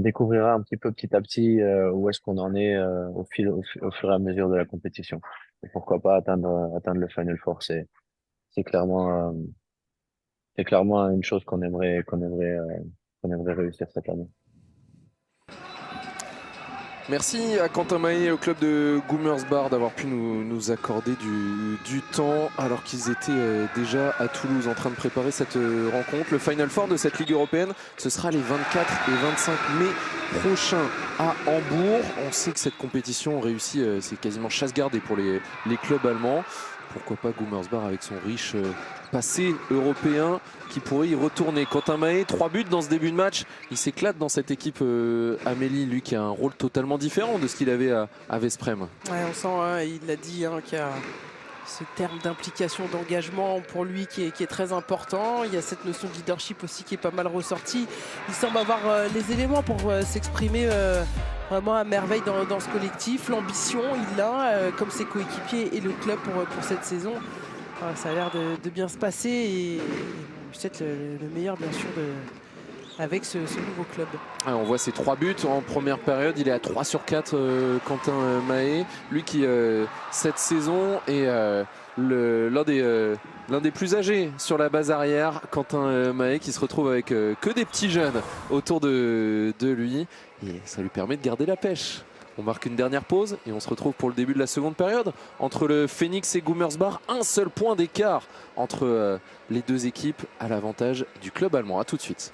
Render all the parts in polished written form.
découvrira un petit peu petit à petit où est-ce qu'on en est au fur et à mesure de la compétition. Et pourquoi pas atteindre le Final Four, c'est c'est clairement une chose qu'on aimerait réussir cette année. Merci à Quentin Mahé et au club de Goumersbar d'avoir pu nous accorder du temps alors qu'ils étaient déjà à Toulouse en train de préparer cette rencontre. Le Final Four de cette Ligue européenne, ce sera les 24 et 25 mai prochains à Hambourg. On sait que cette compétition réussit, c'est quasiment chasse gardée pour les clubs allemands. Pourquoi pas Goumersbar avec son riche passé européen qui pourrait y retourner. Quentin Mahé, 3 buts dans ce début de match. Il s'éclate dans cette équipe Amélie, lui qui a un rôle totalement différent de ce qu'il avait à Vesprem. Ouais, on sent, hein, il l'a dit, hein, qu'il y a ce terme d'implication, d'engagement pour lui qui est très important. Il y a cette notion de leadership aussi qui est pas mal ressortie. Il semble avoir les éléments pour s'exprimer vraiment à merveille dans ce collectif. L'ambition, il l'a, comme ses coéquipiers et le club pour cette saison. Ça a l'air de bien se passer et peut-être le meilleur bien sûr avec ce nouveau club. On voit ses 3 buts en première période. Il est à 3 sur 4, Quentin Mahé. Lui qui, cette saison, est l'un des plus âgés sur la base arrière. Quentin Mahé qui se retrouve avec que des petits jeunes autour de lui. Et ça lui permet de garder la pêche. On marque une dernière pause et on se retrouve pour le début de la seconde période. Entre le Phoenix et Goumersbar, un seul point d'écart entre les deux équipes à l'avantage du club allemand. A tout de suite.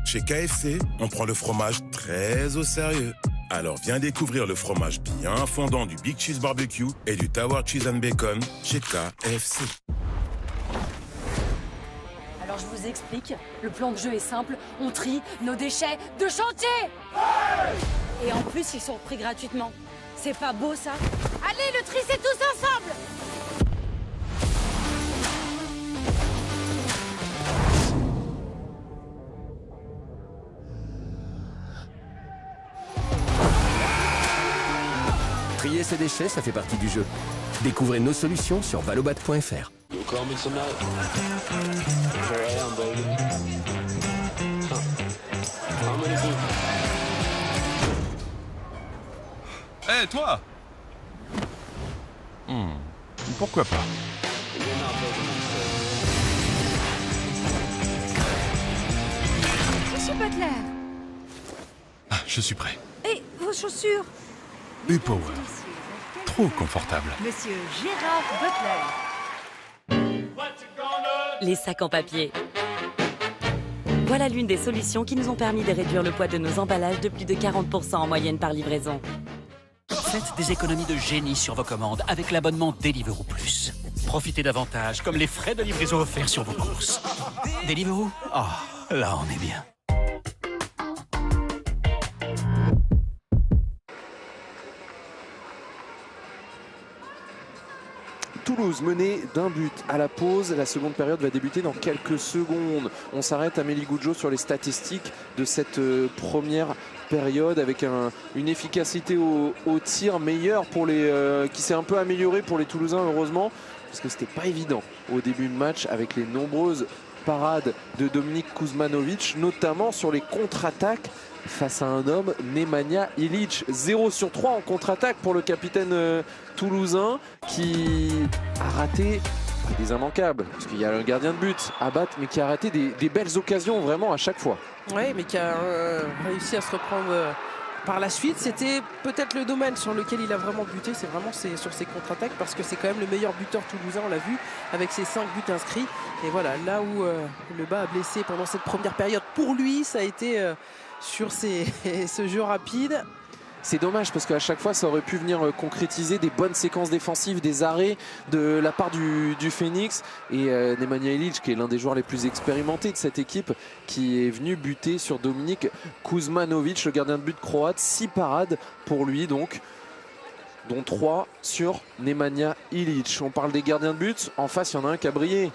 Chez KFC, on prend le fromage très au sérieux. Alors viens découvrir le fromage bien fondant du Big Cheese Barbecue et du Tower Cheese and Bacon chez KFC. Alors je vous explique, le plan de jeu est simple, on trie nos déchets de chantier. Et en plus ils sont repris gratuitement. C'est pas beau ça? Allez, le tri c'est tous ensemble. Trier ses déchets, ça fait partie du jeu. Découvrez nos solutions sur valobat.fr. Hé, toi! Pourquoi pas? Monsieur Butler. Ah, je suis prêt. Et vos chaussures? Et Power. Trop confortable. Monsieur Gérard Butler. Les sacs en papier. Voilà l'une des solutions qui nous ont permis de réduire le poids de nos emballages de plus de 40% en moyenne par livraison. Faites des économies de génie sur vos commandes avec l'abonnement Deliveroo Plus. Profitez davantage, comme les frais de livraison offerts sur vos courses. Deliveroo, oh, là on est bien. Toulouse menée d'un but à la pause. La seconde période va débuter dans quelques secondes. On s'arrête, Amélie Goudzo, sur les statistiques de cette première période avec une efficacité au tir meilleure pour qui s'est un peu améliorée pour les Toulousains, heureusement, parce que c'était pas évident au début de match avec les nombreuses parades de Dominik Kuzmanovic, notamment sur les contre-attaques face à un homme, Nemanja Ilic. 0 sur 3 en contre-attaque pour le capitaine toulousain qui a raté des immanquables, parce qu'il y a un gardien de but à battre, mais qui a raté des belles occasions vraiment à chaque fois. Oui, mais qui a réussi à se reprendre par la suite. C'était peut-être le domaine sur lequel il a vraiment buté, c'est vraiment sur ses contre-attaques, parce que c'est quand même le meilleur buteur toulousain, on l'a vu, avec ses 5 buts inscrits. Et voilà, là où le bas a blessé pendant cette première période, pour lui, ça a été sur ce jeu rapide. C'est dommage parce qu'à chaque fois ça aurait pu venir concrétiser des bonnes séquences défensives, des arrêts de la part du Phoenix, et Nemanja Ilic, qui est l'un des joueurs les plus expérimentés de cette équipe, qui est venu buter sur Dominik Kuzmanovic, le gardien de but croate. 6 parades pour lui donc, dont 3 sur Nemanja Ilic. On parle des gardiens de but, en face il y en a un qui a brillé.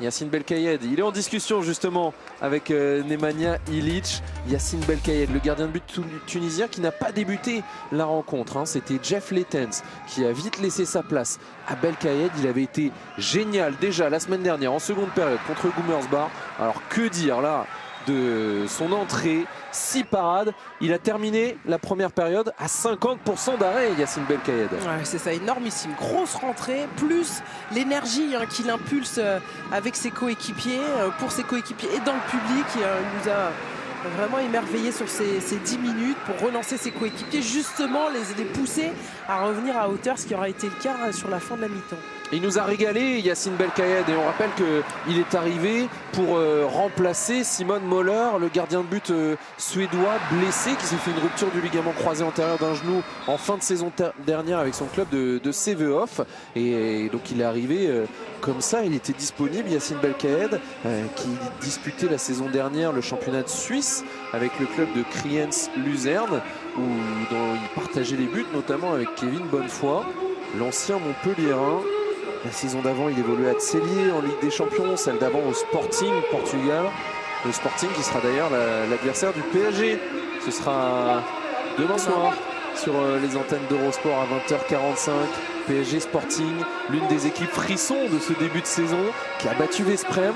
Yacine Belkayed, il est en discussion justement avec Nemanja Ilić. Yacine Belkayed, le gardien de but tunisien qui n'a pas débuté la rencontre. Hein. C'était Jeff Lettens qui a vite laissé sa place à Belkayed. Il avait été génial déjà la semaine dernière en seconde période contre Gummersbach. Alors que dire là de son entrée, 6 parades. Il a terminé la première période à 50% d'arrêt, Yacine Belkayed. Ouais, c'est ça, énormissime. Grosse rentrée, plus l'énergie qu'il impulse avec ses coéquipiers, pour ses coéquipiers et dans le public. Il nous a vraiment émerveillé sur ces 10 minutes pour relancer ses coéquipiers, justement les pousser à revenir à hauteur, ce qui aura été le cas sur la fin de la mi-temps. Il nous a régalé, Yacine Belkayed, et on rappelle qu'il est arrivé pour remplacer Simon Möller, le gardien de but suédois blessé, qui s'est fait une rupture du ligament croisé antérieur d'un genou en fin de saison dernière avec son club de Sävehof. Et donc il est arrivé comme ça, il était disponible, Yacine Belkayed, qui disputait la saison dernière le championnat de Suisse avec le club de Kriens Luzerne, où il partageait les buts, notamment avec Kevin Bonnefoy, l'ancien Montpellierin. La saison d'avant, il évoluait à Tsellier en Ligue des Champions, celle d'avant au Sporting Portugal. Le Sporting qui sera d'ailleurs l'adversaire du PSG. Ce sera demain soir sur les antennes d'Eurosport à 20h45. PSG Sporting, l'une des équipes frissons de ce début de saison, qui a battu Vesprem.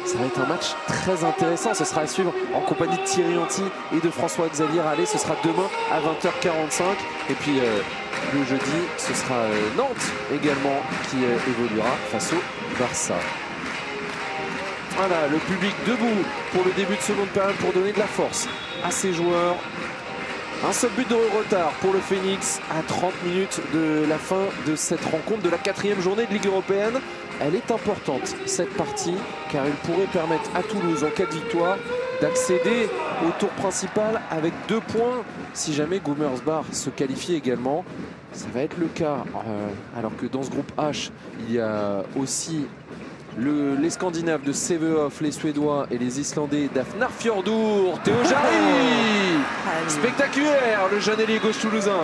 Ça va être un match très intéressant. Ce sera à suivre en compagnie de Thierry Anti et de François-Xavier Rallet. Ce sera demain à 20h45. Et puis le jeudi, ce sera Nantes également qui évoluera face au Barça. Voilà, le public debout pour le début de seconde période pour donner de la force à ses joueurs. Un seul but de retard pour le Phoenix à 30 minutes de la fin de cette rencontre de la 4e journée de Ligue européenne. Elle est importante, cette partie, car elle pourrait permettre à Toulouse, en cas de victoire, d'accéder au tour principal avec 2 points si jamais Gummersbach se qualifie également. Ça va être le cas, alors que dans ce groupe H, il y a aussi les Scandinaves de Sävehof, les Suédois et les Islandais d'Afnarfjordur. Théo Jarry, spectaculaire, le jeune ailier gauche toulousain.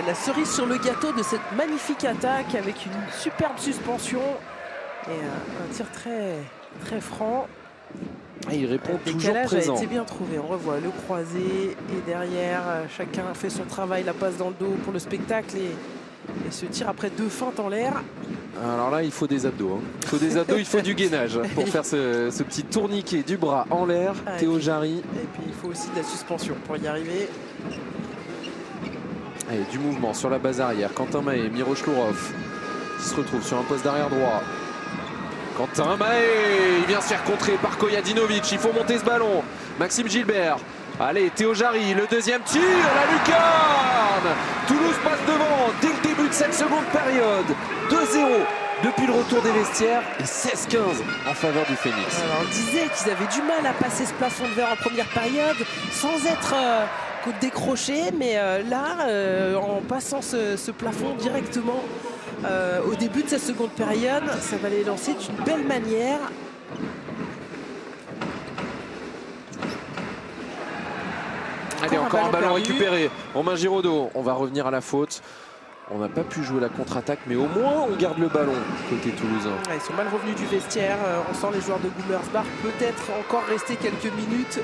La cerise sur le gâteau de cette magnifique attaque avec une superbe suspension et un tir très, très franc. Et il répond le toujours présent. A été bien trouvé, on revoit le croisé et derrière, chacun fait son travail, la passe dans le dos pour le spectacle et ce tir après 2 feintes en l'air. Alors là, il faut des abdos. Hein. Il faut des abdos, il faut du gainage pour faire ce petit tourniquet du bras en l'air. Théo Jarry. Et puis il faut aussi de la suspension pour y arriver. Allez, du mouvement sur la base arrière. Quentin Mahé, Miro Shlourov qui se retrouve sur un poste d'arrière droit. Quentin Mahé, il vient se faire contrer par Kojadinovic. Il faut monter ce ballon. Maxime Gilbert. Allez, Théo Jarry, le deuxième tir, la lucarne. Toulouse passe devant dès le début de cette seconde période. 2-0 depuis le retour des vestiaires et 16-15 en faveur du Phoenix. Alors, on disait qu'ils avaient du mal à passer ce plafond de verre en première période sans être décroché, mais là, en passant ce plafond directement au début de cette seconde période, ça va les lancer d'une belle manière. Allez, encore un ballon récupéré. Romain Giraudot, on va revenir à la faute. On n'a pas pu jouer la contre-attaque, mais au moins on garde le ballon côté toulousain. Ouais, ils sont mal revenus du vestiaire. On sent les joueurs de Gummersbach peut-être encore rester quelques minutes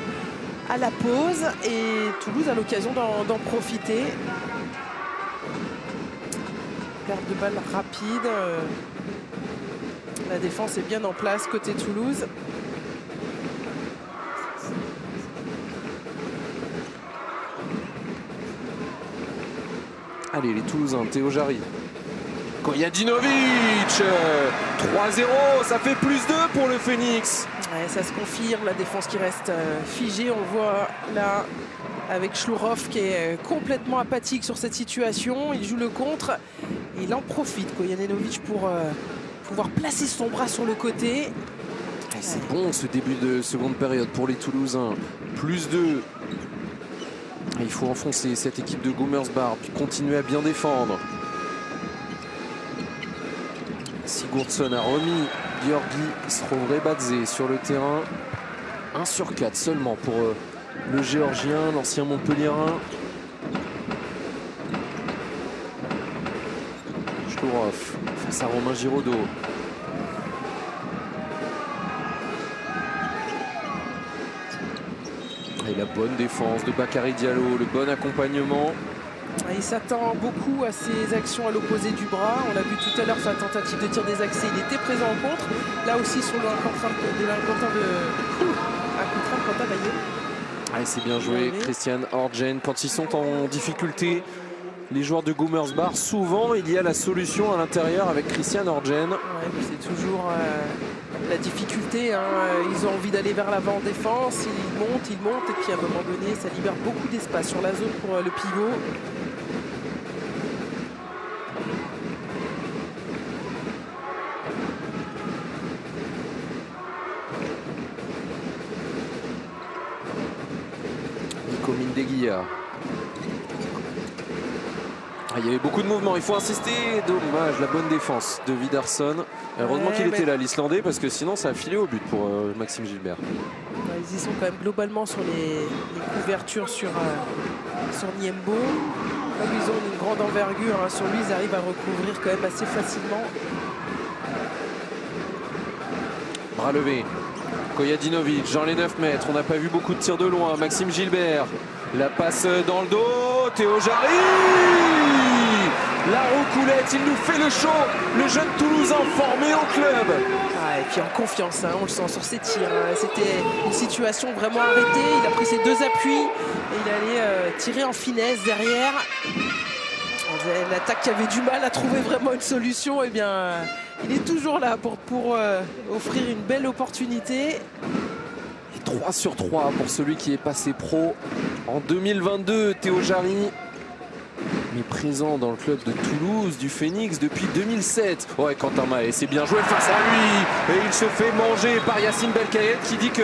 à la pause. Et Toulouse a l'occasion d'en profiter. Perte de balle rapide. La défense est bien en place côté Toulouse. Allez, les Toulousains, Théo Jarry. Kojadinovic, 3-0, ça fait plus 2 pour le Phoenix. Ouais, ça se confirme, la défense qui reste figée. On voit là avec Shlourov qui est complètement apathique sur cette situation. Il joue le contre, il en profite, Kojadinovic, pour pouvoir placer son bras sur le côté. C'est bon ce début de seconde période pour les Toulousains. Plus 2. Il faut enfoncer cette équipe de Gummersbach, puis continuer à bien défendre. Sigurdsson a remis Georgi Srovrebadze sur le terrain. 1 sur 4 seulement pour le Géorgien, l'ancien Montpellierin. Shlourov face à Romain Giraudot. Et la bonne défense de Bakary Diallo, le bon accompagnement. Il s'attend beaucoup à ses actions à l'opposé du bras. On l'a vu tout à l'heure sur la tentative de tir désaxé, il était présent en contre. Là aussi sur un contre de Quentin Maillet. Ah, c'est bien joué, Christian Orgen. Quand ils sont en difficulté, les joueurs de Gummersbach, souvent il y a la solution à l'intérieur avec Christian Orgen. Ouais, c'est toujours la difficulté. Hein. Ils ont envie d'aller vers l'avant en défense. Ils montent, et puis à un moment donné, ça libère beaucoup d'espace sur la zone pour le pivot. Nico Mindeguia. Il y avait beaucoup de mouvements, il faut insister. Dommage, la bonne défense de Widarsson. Heureusement qu'il était là, l'Islandais, parce que sinon ça a filé au but pour Maxime Gilbert. Ils y sont quand même globalement sur les couvertures sur Niembo. Comme ils ont une grande envergure hein, sur lui, ils arrivent à recouvrir quand même assez facilement. Bras levé. Kojadinovic dans les 9 mètres. On n'a pas vu beaucoup de tirs de loin. Maxime Gilbert. La passe dans le dos. Théo Jarry. La roucoulette. Il nous fait le show. Le jeune Toulousain formé au club. Ah, et puis en confiance, hein, on le sent sur ses tirs. Hein. C'était une situation vraiment arrêtée. Il a pris ses 2 appuis. Et il allait tirer en finesse derrière. L'attaque qui avait du mal à trouver vraiment une solution. Eh bien, il est toujours là pour offrir une belle opportunité. Et 3 sur 3 pour celui qui est passé pro en 2022, Théo Jarry. Mais présent dans le club de Toulouse, du Phoenix, depuis 2007. Ouais, Quentin Mahé, c'est bien joué face à lui. Et il se fait manger par Yacine Belkayed qui dit que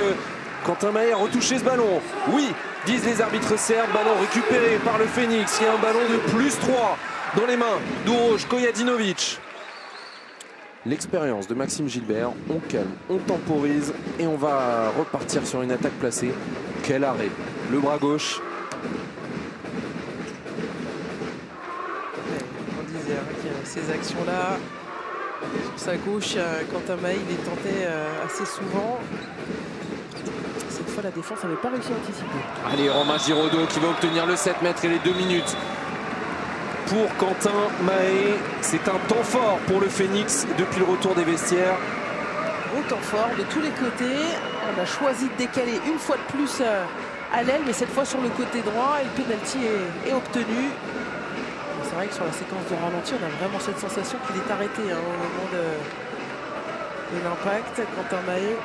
Quentin Mahé a retouché ce ballon. Oui, disent les arbitres serbes, ballon récupéré par le Phoenix. Il y a un ballon de plus 3 dans les mains d'Uroš Kojadinovic. L'expérience de Maxime Gilbert, on calme, on temporise et on va repartir sur une attaque placée. Quel arrêt, le bras gauche. On disait hein, que ces actions-là, sur sa gauche, Quentin Mahé, il les tentait assez souvent. Cette fois, la défense n'avait pas réussi à anticiper. Allez, Romain Giraudot qui va obtenir le 7 mètres et les 2 minutes. Pour Quentin Mahé, c'est un temps fort pour le Phoenix depuis le retour des vestiaires. Gros temps fort de tous les côtés. On a choisi de décaler une fois de plus à l'aile, mais cette fois sur le côté droit. Et le penalty est obtenu. C'est vrai que sur la séquence de ralenti, on a vraiment cette sensation qu'il est arrêté hein, au moment de l'impact. Quentin Mahé.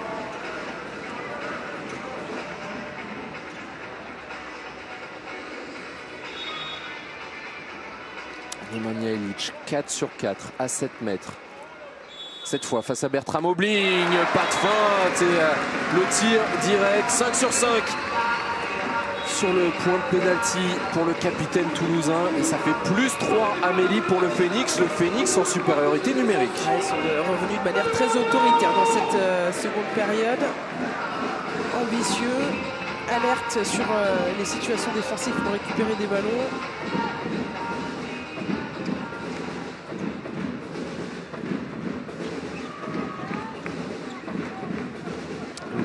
Nemanja 4 sur 4 à 7 mètres. Cette fois face à Bertram Obling, pas de feinte et le tir direct, 5 sur 5 sur le point de pénalty pour le capitaine toulousain et ça fait plus 3 Amélie pour le Phoenix en supériorité numérique. Ouais, ils sont revenus de manière très autoritaire dans cette seconde période. Ambitieux, alerte sur les situations défensives pour récupérer des ballons.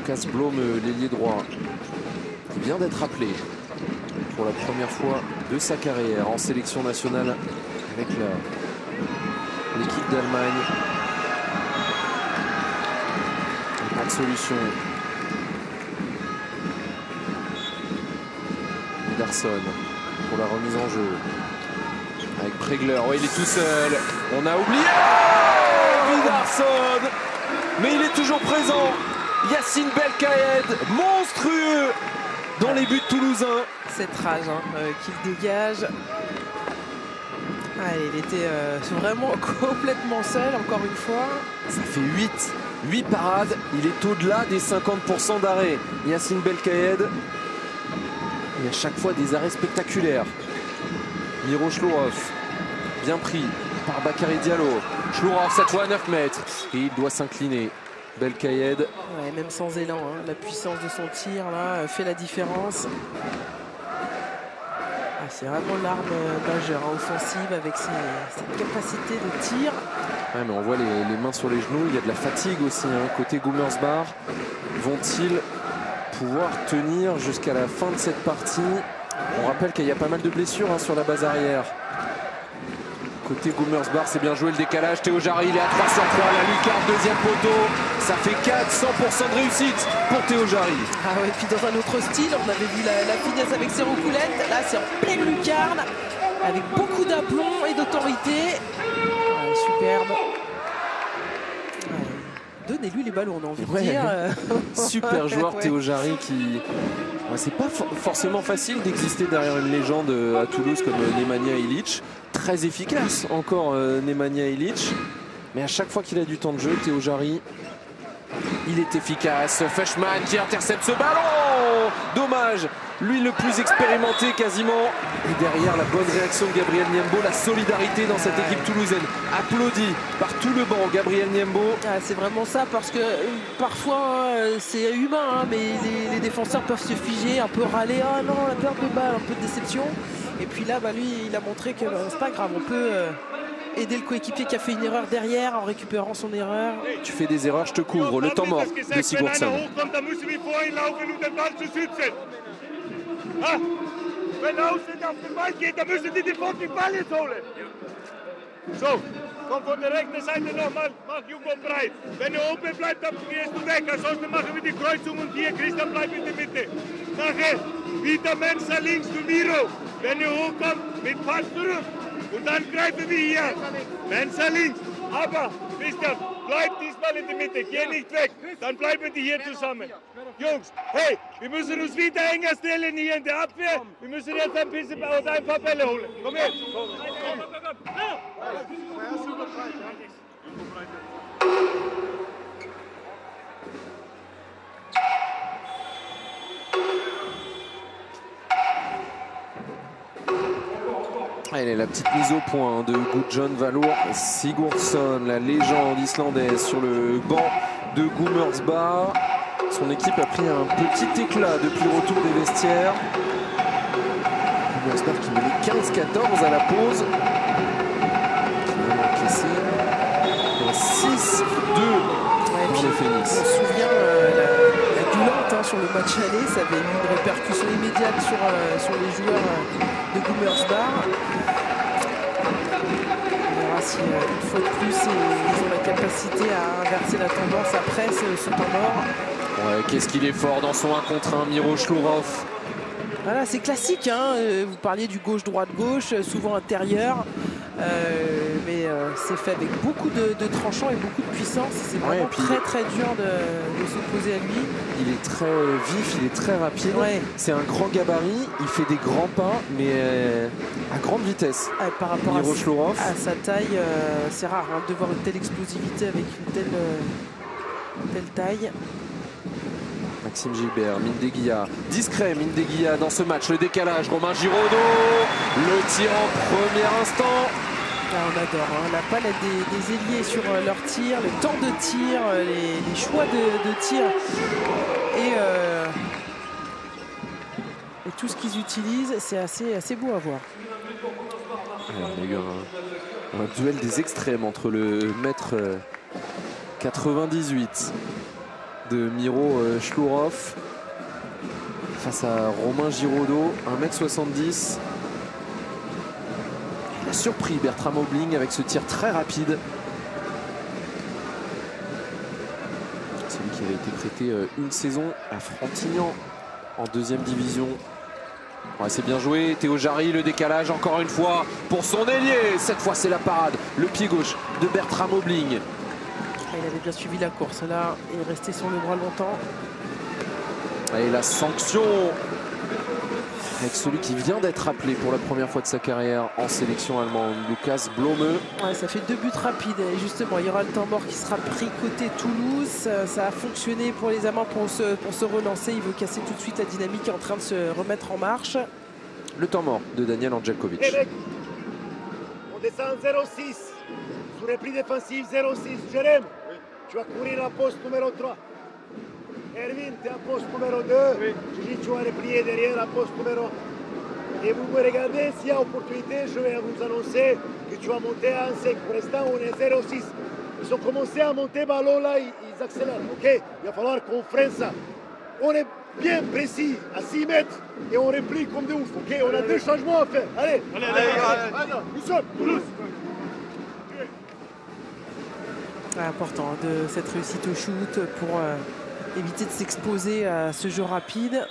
Lucas Blom, l'ailier droit, qui vient d'être appelé pour la première fois de sa carrière en sélection nationale avec l'équipe d'Allemagne. Pas de solution. Widarsson pour la remise en jeu. Avec Pregler. Oh, il est tout seul. On a oublié Widarsson. Mais il est toujours présent. Yacine Belkayed, monstrueux dans les buts toulousains. Cette rage qu'il dégage. Ah, il était vraiment complètement seul, encore une fois. Ça fait 8 parades. Il est au-delà des 50% d'arrêt. Yacine Belkayed. Il y a chaque fois des arrêts spectaculaires. Miro Shlourov, bien pris par Bakary Diallo. Shlourov, cette fois à 9 mètres. Et il doit s'incliner. Belkayed. Ouais, même sans élan, hein. La puissance de son tir là fait la différence. Ah, c'est vraiment l'arme majeure hein, offensive avec cette capacité de tir. Ouais, mais on voit les mains sur les genoux, il y a de la fatigue aussi hein, côté Gummersbach. Vont-ils pouvoir tenir jusqu'à la fin de cette partie. On rappelle qu'il y a pas mal de blessures sur la base arrière. Côté Gummersbach, c'est bien joué le décalage. Théo Jarry, il est à 3 sur 3. La lucarne, deuxième poteau. Ça fait 100% de réussite pour Théo Jarry. Ah ouais, et puis dans un autre style, on avait vu la finesse avec ses roucoulettes. Là, c'est en pleine lucarne, avec beaucoup d'aplomb et d'autorité. Ouais, superbe. Ouais. Donnez-lui les ballons, on a envie de dire. Super joueur, ouais. Théo Jarry qui... C'est pas forcément facile d'exister derrière une légende à Toulouse comme Nemanja Ilić. Très efficace encore Nemanja Ilić. Mais à chaque fois qu'il a du temps de jeu, Théo Jarry, il est efficace. Feshman qui intercepte ce ballon. Dommage. Lui le plus expérimenté quasiment. Et derrière la bonne réaction de Gabriel Niembo, la solidarité dans cette équipe toulousaine. Applaudi par tout le banc, Gabriel Niembo. Ah, c'est vraiment ça, parce que parfois c'est humain, hein, mais les défenseurs peuvent se figer, un peu râler. Ah non, la perte de balle, un peu de déception. Et puis là, lui, il a montré que c'est pas grave, on peut aider le coéquipier qui a fait une erreur derrière en récupérant son erreur. Tu fais des erreurs, je te couvre. Le temps mort de Sigurdsson. Ah, wenn er außen auf den Ball geht, dann müssen die sofort die Ball jetzt holen. So, komm von der rechten Seite nochmal, mach Jugo breit. Wenn er oben bleibt, dann gehst du weg. Ansonsten machen wir die Kreuzung und hier, Christian, bleib in der Mitte. Nachher, wieder Mensah links zu Miro. Wenn er hochkommt, mit Pass zurück. Und dann greifen wir hier. Mensah links. Aber, Christian, bleib diesmal in der Mitte, geh nicht weg. Dann bleiben die hier zusammen. Jungs, hey, wir müssen uns wieder enger stellen hier in der Abwehr. Wir müssen jetzt ein bisschen oder ein paar Bälle holen. Komm her. Allez, la petite mise au point de Gudjon Valur Sigurdsson, la légende islandaise sur le banc de Gummersbach. Son équipe a pris un petit éclat depuis le retour des vestiaires. Gummersbach qui menait 15-14 à la pause. Qui a encaissé 6-2 pour les Phoenix. On se souvient la Gulante sur le match aller, ça avait eu une répercussion immédiate sur les joueurs de Gummersbach. On verra si une fois de plus ils ont la capacité à inverser la tendance après ce temps mort. Ouais, qu'est-ce qu'il est fort dans son 1 contre 1, Miro Shlourov. Voilà, c'est classique, hein. Vous parliez du gauche-droite-gauche, souvent intérieur. Mais c'est fait avec beaucoup de tranchants et beaucoup de puissance. C'est vraiment très dur de s'opposer à lui. Il est très vif, il est très rapide. Ouais. C'est un grand gabarit, il fait des grands pas, mais à grande vitesse. Par rapport à sa taille, c'est rare de voir une telle explosivité avec une telle taille. Maxime Gilbert, Mindeguia, discret Mindeguia dans ce match, le décalage, Romain Giraudot, le tir en premier instant. Là, on adore, hein, la palette des ailiers sur leur tir, le temps de tir, les choix de tir et tout ce qu'ils utilisent, c'est assez beau à voir. Il y a eu un duel des extrêmes entre le mètre 98 de Miro Shlourov face à Romain Giraudot, 1m70. Il a surpris Bertram Obling avec ce tir très rapide. Celui qui avait été prêté une saison à Frontignan en 2e division. Ouais, c'est bien joué, Théo Jarry, le décalage encore une fois pour son ailier. Cette fois c'est la parade, le pied gauche de Bertram Obling. Il avait bien suivi la course là, il est resté sur le bras longtemps. Et la sanction avec celui qui vient d'être appelé pour la première fois de sa carrière en sélection allemande, Lukas Blome. Ouais, ça fait 2 buts rapides et justement il y aura le temps mort qui sera pris côté Toulouse. Ça a fonctionné pour les Amants pour se relancer. Il veut casser tout de suite la dynamique qui est en train de se remettre en marche. Le temps mort de Daniel Angelkovic. On descend 0-6. Sur repli défensif 0-6. Jérém, tu vas courir la poste numéro 3. Erwin, tu es à poste numéro 2. Gigi, tu vas replier derrière la poste numéro 1. Et vous me regardez, s'il y a opportunité, je vais vous annoncer que tu vas monter à 1-5. Pour l'instant, on est 0-6. Ils ont commencé à monter ballon là, ils accélèrent. Ok, il va falloir qu'on freine ça. On est bien précis, à 6 mètres, et on replie comme des ouf, ok? On a 2 changements à faire. Allez, nous sommes, Toulouse. Important de cette réussite au shoot pour éviter de s'exposer à ce jeu rapide.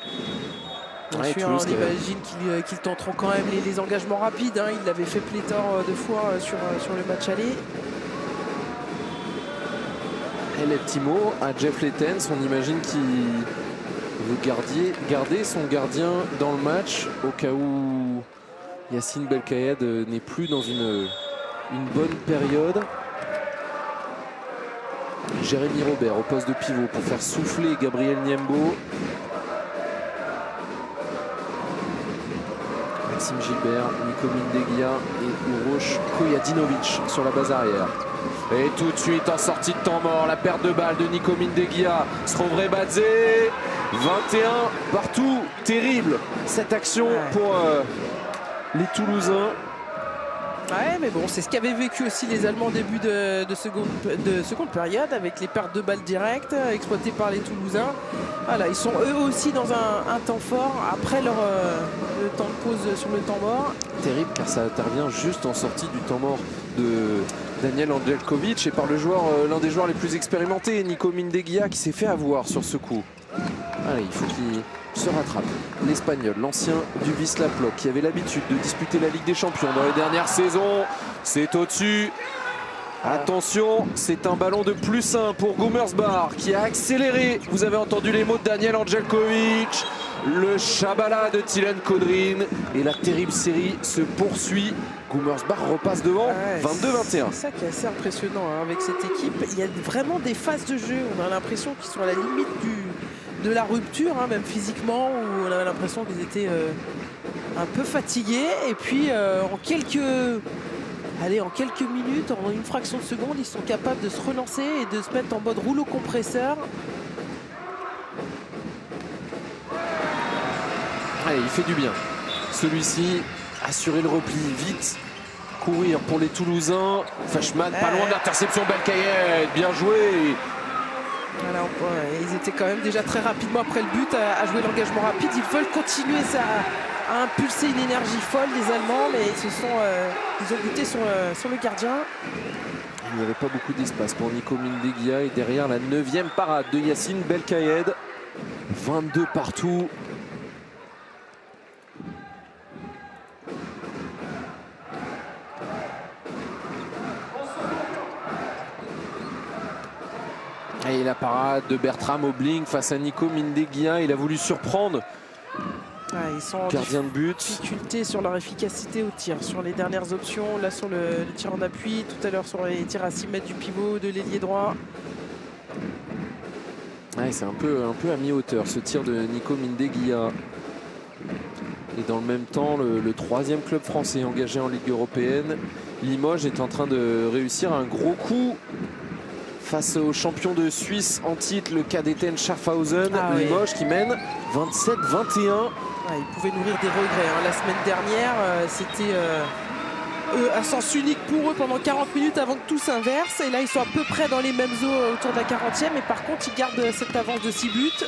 Ouais, Ensuite, on imagine qu'ils tenteront quand même les engagements rapides. Hein. Ils l'avaient fait pléthore de fois sur le match aller. Et les petits mots à Jeff Letens, on imagine qu'il veut garder son gardien dans le match au cas où Yacine Belkayed n'est plus dans une bonne période. Jérémy Robert au poste de pivot pour faire souffler Gabriel Niembo. Maxime Gilbert, Nico Mindegia et Uroš Kojadinovic sur la base arrière. Et tout de suite en sortie de temps mort, la perte de balle de Nico Mindegia. Srovrebadze, 21 partout, terrible cette action pour les Toulousains. Ouais, mais bon, c'est ce qu'avaient vécu aussi les Allemands au début de seconde période, avec les pertes de balles directes exploitées par les Toulousains. Voilà, ils sont eux aussi dans un temps fort après le temps de pause sur le temps mort. Terrible car ça intervient juste en sortie du temps mort de Daniel Anđelković et par l'un des joueurs les plus expérimentés, Nico Mindegia, qui s'est fait avoir sur ce coup. Allez, il faut qu'il se rattrape. L'Espagnol, l'ancien du Wisla Plock, qui avait l'habitude de disputer la Ligue des Champions dans les dernières saisons. C'est au-dessus. Attention, c'est un ballon de +1 pour Gummersbach qui a accéléré. Vous avez entendu les mots de Daniel Anđelković. Le Chabala de Tilen Kodrin. Et la terrible série se poursuit. Gummersbach repasse devant, 22-21. C'est ça qui est assez impressionnant hein, avec cette équipe. Il y a vraiment des phases de jeu. On a l'impression qu'ils sont à la limite de la rupture, hein, même physiquement, où on avait l'impression qu'ils étaient un peu fatigués. Et puis en quelques minutes, en une fraction de seconde, ils sont capables de se relancer et de se mettre en mode rouleau compresseur. Allez, il fait du bien. Celui-ci, assurer le repli vite, courir pour les Toulousains. Fashman, pas loin de l'interception. Belkayed, bien joué. Voilà, ils étaient quand même déjà très rapidement après le but à jouer l'engagement rapide. Ils veulent continuer ça, à impulser une énergie folle, les Allemands, mais ils ont buté sur le gardien. Il n'y avait pas beaucoup d'espace pour Nico Mindegia et derrière la 9e parade de Yacine Belkayed. 22 partout. Et la parade de Bertram Obling face à Nico Mindegia. Il a voulu surprendre. Ils sont gardien de but. Difficulté sur leur efficacité au tir. Sur les dernières options, là sur le tir en appui, tout à l'heure sur les tirs à 6 mètres du pivot, de l'ailier droit. C'est un peu à mi-hauteur ce tir de Nico Mindegia. Et dans le même temps, le 3e club français engagé en Ligue européenne, Limoges, est en train de réussir un gros coup face au champion de Suisse en titre, le KDTN Schaffhausen. Limoges qui mène 27-21. Ils pouvaient nourrir des regrets. Hein. La semaine dernière, c'était un sens unique pour eux pendant 40 minutes avant que tout s'inverse. Et là, ils sont à peu près dans les mêmes eaux autour de la 40e. Et par contre, ils gardent cette avance de 6 buts.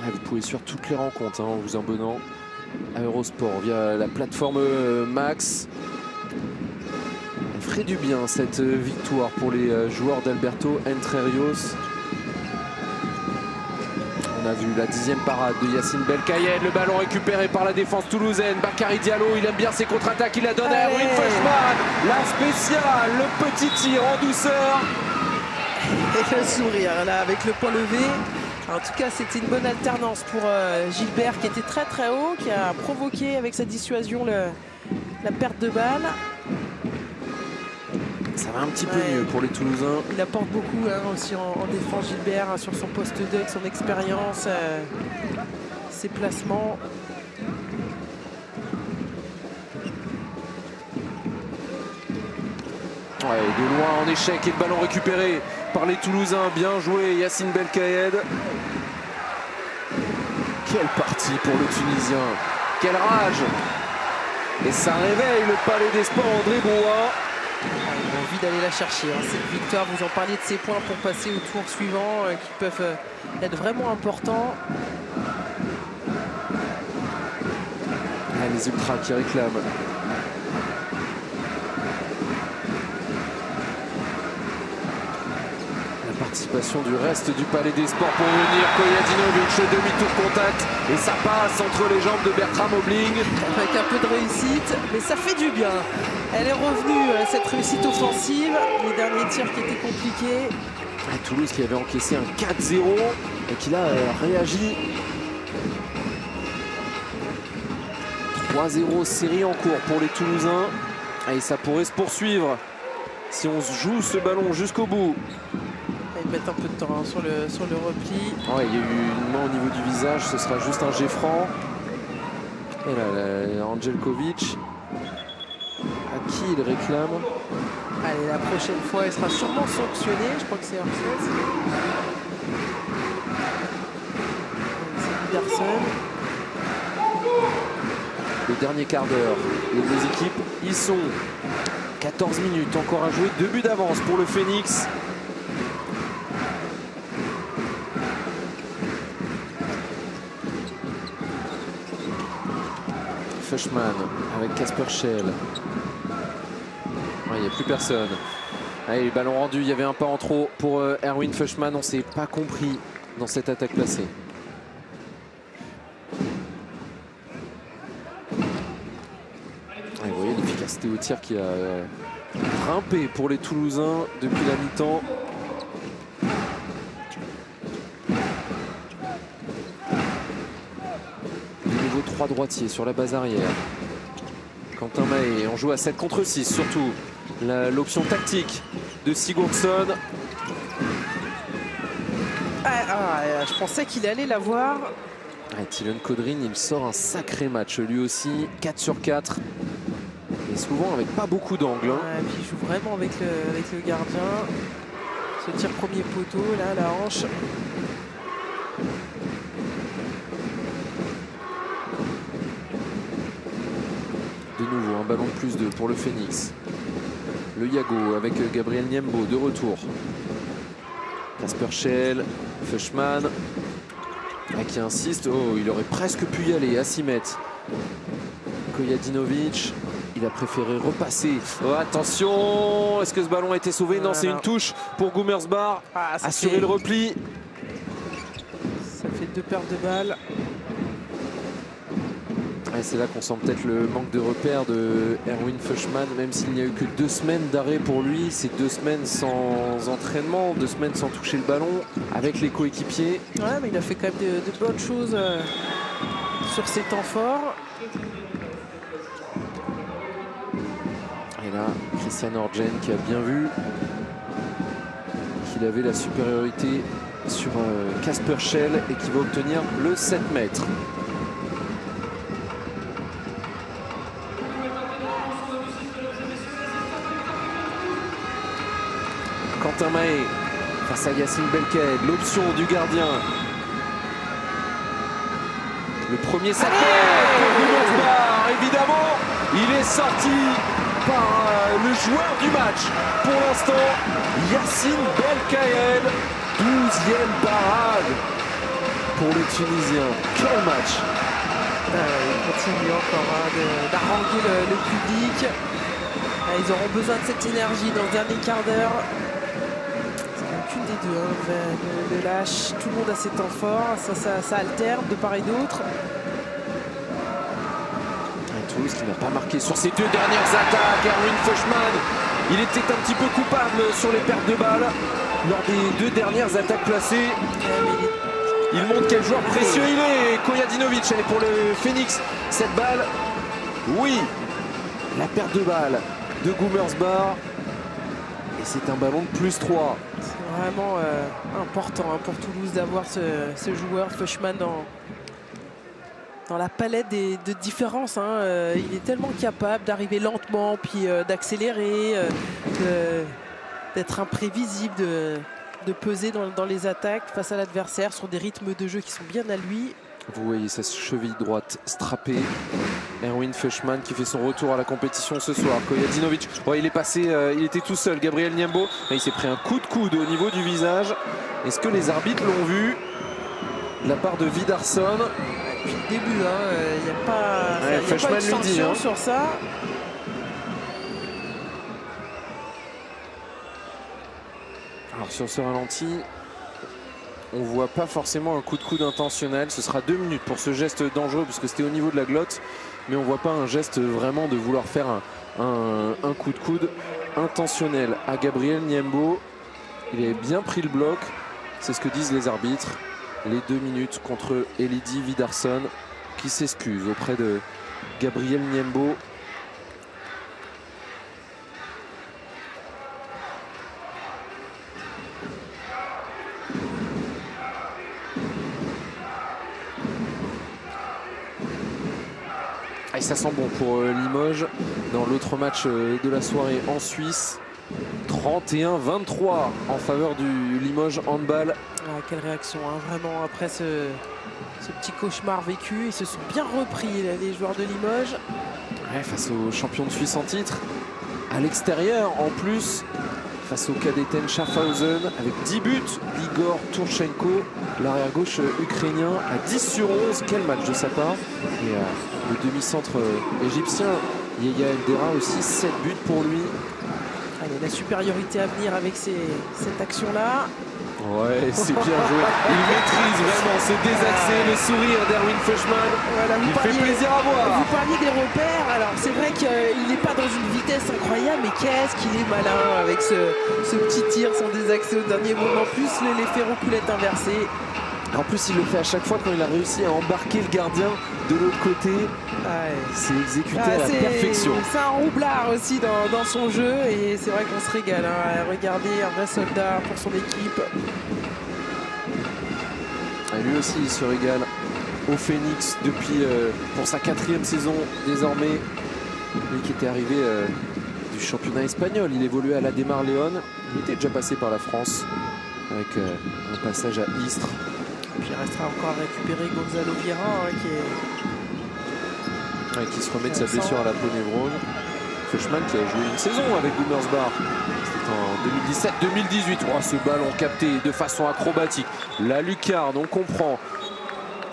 Vous pouvez suivre toutes les rencontres en vous abonnant à Eurosport via la plateforme Max. Elle ferait du bien cette victoire pour les joueurs d'Alberto Entre Rios. On a vu la 10e parade de Yacine Belkayed, le ballon récupéré par la défense toulousaine. Bakary Diallo, il aime bien ses contre-attaques, il a donné à Erwin Fashman. La spéciale, le petit tir en douceur. Et le sourire là avec le point levé. En tout cas, c'était une bonne alternance pour Gilbert qui était très très haut, qui a provoqué avec sa dissuasion la perte de balle. Ça va un petit peu mieux pour les Toulousains. Il apporte beaucoup aussi en défense, Gilbert, sur son poste 2, avec son expérience, ses placements. De loin en échec et le ballon récupéré par les Toulousains. Bien joué Yacine Belkayed. Quelle partie pour le Tunisien. Quelle rage. Et ça réveille le Palais des Sports André Brouin. Ils ont envie d'aller la chercher. Hein. Cette victoire, vous en parliez de ces points pour passer au tour suivant qui peuvent être vraiment importants. Les Ultras qui réclament. La participation du reste du Palais des Sports pour venir. Kojadinovic, le demi-tour contact. Et ça passe entre les jambes de Bertram Obling. Avec un peu de réussite, mais ça fait du bien. Elle est revenue, cette réussite offensive. Les derniers tirs qui étaient compliqués. Toulouse qui avait encaissé un 4-0 et qui là réagit. 3-0 série en cours pour les Toulousains. Et ça pourrait se poursuivre si on joue ce ballon jusqu'au bout. Ils mettent un peu de temps hein, sur le repli. Ouais, il y a eu une main au niveau du visage, ce sera juste un jet franc. Et là, Angelkovic, à qui il réclame? Allez, la prochaine fois, il sera sûrement sanctionné. Je crois que c'est Hersel. C'est Anderson. Le dernier quart d'heure, les deux équipes y sont. 14 minutes encore à jouer, 2 buts d'avance pour le Phoenix. Fushman avec Kasper Schell. Il n'y a plus personne. Allez, ballon rendu, il y avait un pas en trop pour Erwin Fushman. On ne s'est pas compris dans cette attaque placée. Vous voyez l'efficacité au tir qui a grimpé pour les Toulousains depuis la mi-temps. De nouveau 3 droitiers sur la base arrière. Quentin Mahé, on joue à 7 contre 6 surtout. L'option tactique de Sigurdsson. Je pensais qu'il allait l'avoir. Tillon Kodrin, il sort un sacré match lui aussi. 4 sur 4. Et souvent avec pas beaucoup d'angles. Et puis il joue vraiment avec le gardien. Ce tir premier poteau, là, la hanche. De nouveau, un ballon de plus 2 pour le Phoenix. Le Yago avec Gabriel Niembo de retour. Kasper Schell, Fushman. Qui insiste. Oh, il aurait presque pu y aller à 6 mètres. Kojadinovic. Il a préféré repasser. Oh, attention, est-ce que ce ballon a été sauvé? Non, c'est une touche pour Gummersbach. Assurer le repli. Ça fait 2 pertes de balles. C'est là qu'on sent peut-être le manque de repères de Erwin Fushman, même s'il n'y a eu que 2 semaines d'arrêt pour lui. C'est 2 semaines sans entraînement, 2 semaines sans toucher le ballon avec les coéquipiers. Ouais, mais il a fait quand même de bonnes choses sur ses temps forts. Et là, Christian Orgen qui a bien vu qu'il avait la supériorité sur Kasper Schell et qui va obtenir le 7 mètres. Quentin Mahé face à Yacine Belkaïd, l'option du gardien. Le premier sacré pour Gummersbach, évidemment, il est sorti par le joueur du match pour l'instant, Yacine Belkaïd. 12e parade pour les Tunisiens. Quel match! Il continue encore d'haranguer le public. Ils auront besoin de cette énergie dans le dernier quart d'heure. Aucune des deux ne lâche. Tout le monde a ses temps forts. Ça alterne de part et d'autre. Toulouse qui n'a pas marqué sur ses 2 dernières attaques. Erwin Fushman, il était un petit peu coupable sur les pertes de balles lors des 2 dernières attaques placées. Il montre quel joueur précieux il est. Kojadinovic, allez pour le Phoenix. Cette balle, oui, la perte de balle de Gummersbach. Et c'est un ballon de plus 3. C'est vraiment important pour Toulouse d'avoir ce joueur Fushman dans la palette de différences. Il est tellement capable d'arriver lentement, puis d'accélérer, d'être imprévisible, de peser dans les attaques face à l'adversaire sur des rythmes de jeu qui sont bien à lui. Vous voyez sa cheville droite strappée. Erwin Feuchmann qui fait son retour à la compétition ce soir. Kojadinovic, il est passé, il était tout seul. Gabriel Niembo, il s'est pris un coup de coude au niveau du visage. Est-ce que les arbitres l'ont vu de la part de Vidarsson? Depuis le début, il n'y a pas, Feuchmann pas de lui dit, sanction sur ça. Alors sur ce ralenti, on voit pas forcément un coup de coude intentionnel. Ce sera 2 minutes pour ce geste dangereux parce que c'était au niveau de la glotte. Mais on voit pas un geste vraiment de vouloir faire un coup de coude intentionnel à Gabriel Niembo. Il avait bien pris le bloc. C'est ce que disent les arbitres. Les 2 minutes contre Elidi Vidarsson qui s'excuse auprès de Gabriel Niembo. Et ça sent bon pour Limoges dans l'autre match de la soirée en Suisse. 31-23 en faveur du Limoges handball. Ah, quelle réaction, vraiment, après ce petit cauchemar vécu. Ils se sont bien repris, là, les joueurs de Limoges. Ouais, face aux champions de Suisse en titre. À l'extérieur, en plus, face au Kadeten Schaffhausen, avec 10 buts. Igor Turchenko, l'arrière-gauche ukrainien, à 10 sur 11. Quel match de sa part. Et le demi-centre égyptien, Yaya Eldera aussi, 7 buts pour lui. Allez, la supériorité à venir avec cette action-là. Ouais, c'est bien joué. Il maîtrise vraiment ce désaxé, le sourire d'Erwin Feuchmann. Voilà, il fait plaisir à voir. Vous parliez des repères. Alors, c'est vrai qu'il n'est pas dans une vitesse incroyable, mais qu'est-ce qu'il est malin avec ce petit tir, son désaxé au dernier moment. En plus, l'effet roucoulette inversée. En plus, il le fait à chaque fois quand il a réussi à embarquer le gardien de l'autre côté. C'est exécuté à la perfection. C'est un roublard aussi dans son jeu et c'est vrai qu'on se régale. Regardez, un vrai soldat pour son équipe. Et lui aussi, il se régale au Phoenix depuis pour sa 4e saison désormais. Lui qui était arrivé du championnat espagnol. Il évoluait à la Demar León. Il était déjà passé par la France avec un passage à Istres. Et puis il restera encore à récupérer Gonzalo Vieira qui se remet de sa blessure à la peau névrose. Feuchmann qui a joué une saison avec Gummersbach. C'était en 2017-2018. Oh, ce ballon capté de façon acrobatique. La lucarne, on comprend